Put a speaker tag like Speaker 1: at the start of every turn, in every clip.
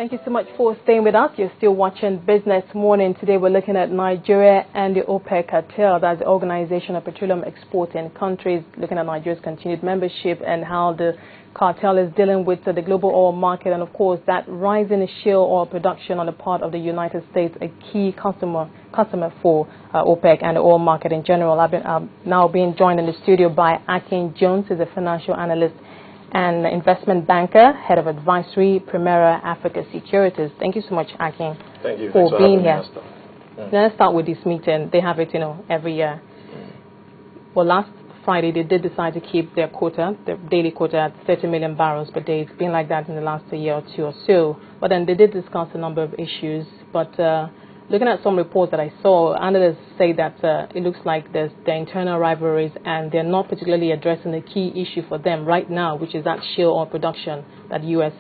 Speaker 1: Thank you so much for staying with us. You're still watching Business Morning. Today we're looking at Nigeria and the OPEC cartel, that's the Organization of Petroleum Exporting Countries, looking at Nigeria's continued membership and how the cartel is dealing with the global oil market, and of course that rising shale oil production on the part of the United States, a key customer for OPEC and the oil market in general. I'm now being joined in the studio by Akin Jones, who's a financial analyst and investment banker, head of advisory, Primera Africa Securities. Thank you so much, Akin, for being here. Let's start with this meeting. They have it, every year. Well, last Friday, they did decide to keep their quota, their daily quota, at 30 million barrels per day. It's been like that in the last year or two or so. But then they did discuss a number of issues. But looking at some reports that I saw, analysts say that it looks like there's the internal rivalries and they're not particularly addressing the key issue for them right now, which is that shale oil production that the U.S.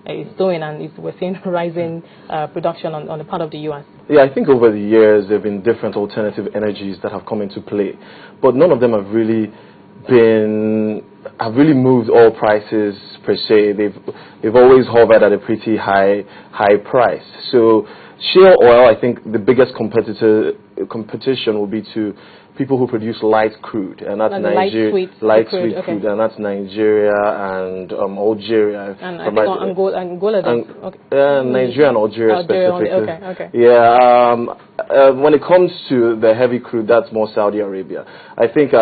Speaker 1: is doing, and we're seeing rising production on the part of the U.S.
Speaker 2: Yeah, I think over the years there have been different alternative energies that have come into play, but none of them have really moved oil prices per se. They've always hovered at a pretty high price. So shale oil, I think the biggest competition will be to people who produce light crude, and that's Nigeria, light sweet crude, and that's Nigeria and Algeria.
Speaker 1: And I think Angola does.
Speaker 2: Nigeria and Algeria specifically.
Speaker 1: Okay.
Speaker 2: Yeah. When it comes to the heavy crude, that's more Saudi Arabia. I think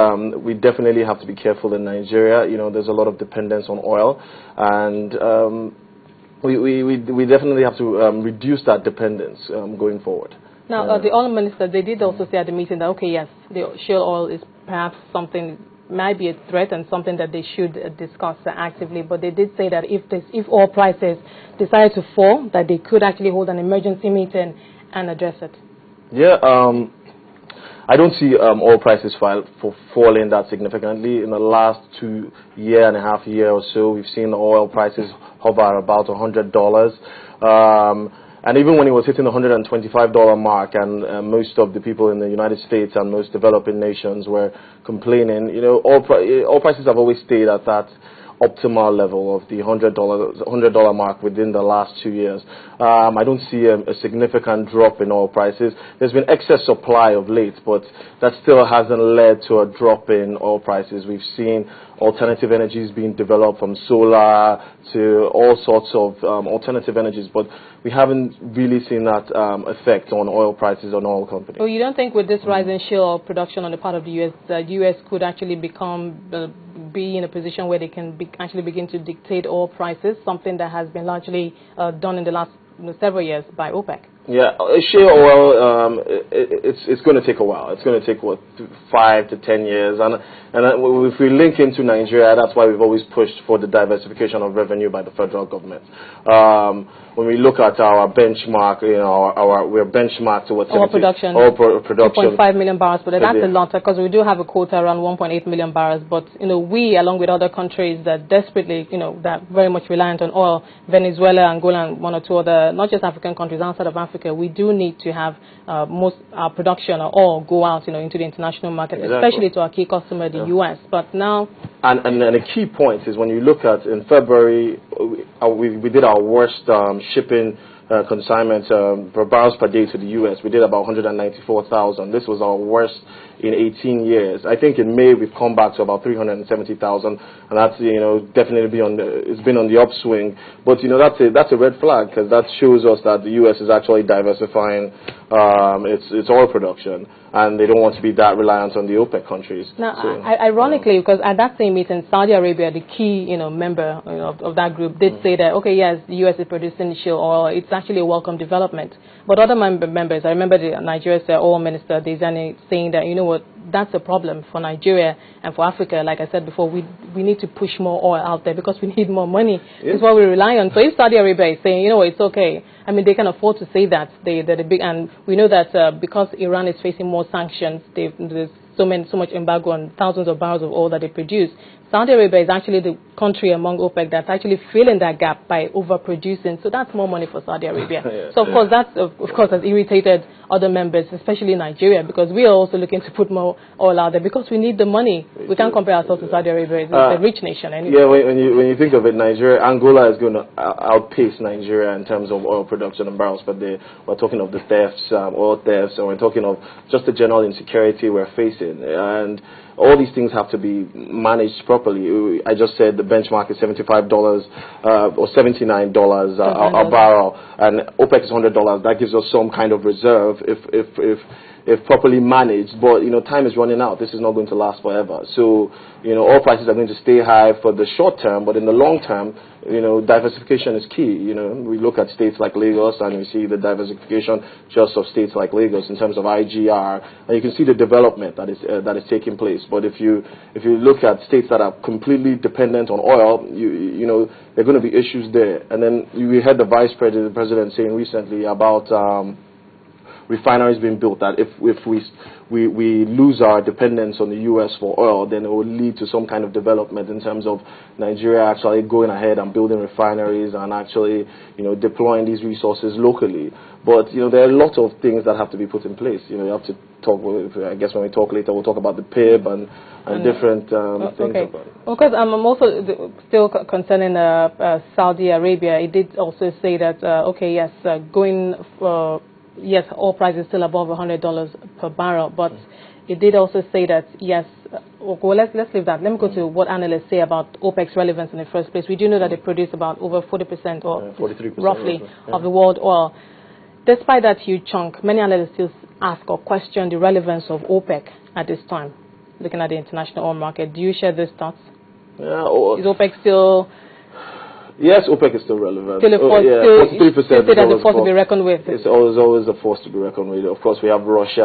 Speaker 2: we definitely have to be careful in Nigeria. There's a lot of dependence on oil, and we definitely have to reduce that dependence going forward.
Speaker 1: Now, the oil minister, they did also say at the meeting that, okay, yes, the shale oil is perhaps something, might be a threat and something that they should discuss actively. But they did say that if oil prices decide to fall, that they could actually hold an emergency meeting and address it. Yeah,
Speaker 2: I don't see oil prices falling that significantly. In the last 2.5 years or so, we've seen oil prices hover about $100. And even when it was hitting the $125 mark, and most of the people in the United States and most developing nations were complaining, oil prices have always stayed at that optimal level of the $100 mark within the last 2 years. I don't see a significant drop in oil prices. There's been excess supply of late, but that still hasn't led to a drop in oil prices. We've seen alternative energies being developed, from solar to all sorts of alternative energies, but we haven't really seen that effect on oil prices on oil companies.
Speaker 1: Well, you don't think with this rise in shale production on the part of the U.S., the U.S. could actually be in a position where they can actually begin to dictate oil prices, something that has been largely done in the last several years by OPEC?
Speaker 2: Yeah, shale oil, it's going to take a while. It's going to take, 5 to 10 years. And if we link into Nigeria, that's why we've always pushed for the diversification of revenue by the federal government. When we look at our benchmark, we're benchmarked towards
Speaker 1: oil production. 2.5 million barrels, but that's a lot, because we do have a quota around 1.8 million barrels. But we, along with other countries that desperately, that very much reliant on oil, Venezuela, Angola, and one or two other, not just African countries outside of Africa, we do need to have most our production or oil go out, into the international market, especially to our key customer, the U.S. But now,
Speaker 2: and a key point is when you look at in February, we did our worst shipping consignment per barrels per day to the U.S. We did about 194,000. This was our worst in 18 years. I think in May we've come back to about 370,000, and that's definitely it's been on the upswing. But that's a red flag, because that shows us that the U.S. is actually diversifying its oil production, and they don't want to be that reliant on the OPEC countries.
Speaker 1: Now, ironically, because at that same meeting, Saudi Arabia, the key member of that group, did say that, okay, yes, the U.S. is producing shale oil. It's actually a welcome development. But other members, I remember Nigeria's oil minister, Dezani, saying that, that's a problem for Nigeria and for Africa. Like I said before, we need to push more oil out there because we need more money. It's what we rely on. So if Saudi Arabia is saying, it's okay, I mean, they can afford to say that. They're the big, and we know that because Iran is facing more sanctions, there's so much embargo on thousands of barrels of oil that they produce. Saudi Arabia is actually the country among OPEC that's actually filling that gap by overproducing. So that's more money for Saudi Arabia.
Speaker 2: Yeah.
Speaker 1: So of course that has irritated other members, especially Nigeria, because we are also looking to put more oil out there because we need the money. We can't compare ourselves to Saudi Arabia. It's a rich nation anyway.
Speaker 2: Yeah, when you think of it, Angola is going to outpace Nigeria in terms of oil production and barrels per day. We're talking of the thefts, oil thefts, and we're talking of just the general insecurity we're facing. And all these things have to be managed properly. I just said the benchmark is $75 or $79 a barrel, and OPEC is $100. That gives us some kind of reserve if properly managed. But time is running out. This is not going to last forever. So oil prices are going to stay high for the short term, but in the long term, diversification is key. We look at states like Lagos and we see the diversification just of states like Lagos in terms of IGR, and you can see the development that is taking place. But if you look at states that are completely dependent on oil, there are going to be issues there. And then we heard the vice president saying recently about refineries being built, that if we lose our dependence on the U.S. for oil, then it will lead to some kind of development in terms of Nigeria actually going ahead and building refineries and actually deploying these resources locally. But there are a lot of things that have to be put in place. You have to talk. I guess when we talk later, we'll talk about the PIB and different things.
Speaker 1: Okay. Because I'm also still concerning Saudi Arabia. It did also say that yes, oil price is still above $100 per barrel, but it did also say that, yes, well, let's leave that. Let me go to what analysts say about OPEC's relevance in the first place. We do know that they produce about over 40% or 43% roughly of the world oil. Despite that huge chunk, many analysts still ask or question the relevance of OPEC at this time, looking at the international oil market. Do you share these thoughts?
Speaker 2: Yeah,
Speaker 1: is OPEC still...
Speaker 2: Yes, OPEC is still relevant.
Speaker 1: Still a force,
Speaker 2: 43%
Speaker 1: still a force to be reckoned with.
Speaker 2: It's always a force to be reckoned with. Of course, we have Russia.